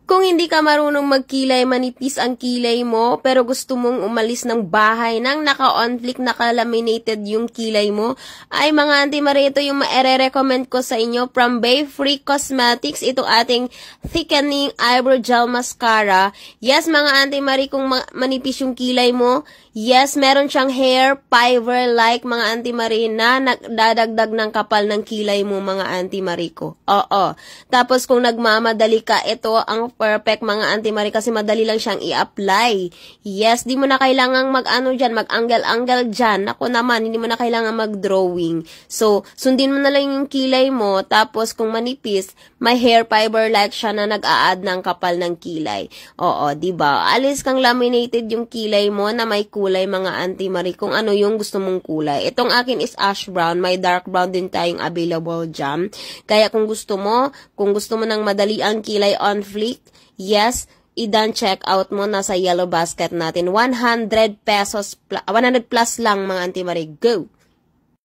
Kung hindi ka marunong magkilay, manipis ang kilay mo, pero gusto mong umalis ng bahay nang naka-on-flick, naka-laminated yung kilay mo, ay mga Auntie Marie, ito yung ma-recommend ko sa inyo from Bay Free Cosmetics, ito ating thickening eyebrow gel mascara. Yes, mga Auntie Marie, kung manipis yung kilay mo, yes, meron siyang hair fiber like mga Auntie Marie na nagdadagdag ng kapal ng kilay mo, mga Auntie Marie ko. Oo. Tapos kung nagmamadali ka, ito ang perfect mga Auntie Marie kasi madali lang siyang i-apply. Yes, di mo na kailangang mag-angle-angle dyan. Ako naman, hindi mo na kailangan mag-drawing. So, sundin mo na lang yung kilay mo, tapos kung manipis, may hair fiber like siya na nag-a-add ng kapal ng kilay. Oo, di ba? Alis kang laminated yung kilay mo na may kulay mga Auntie Marie kung ano yung gusto mong kulay. Itong akin is ash brown, may dark brown din tayong available dyan. Kaya kung gusto mo ng madali ang kilay on fleek, yes, i-done check out mo na sa yellow basket natin. 100 plus lang mga Auntie Marie. Go!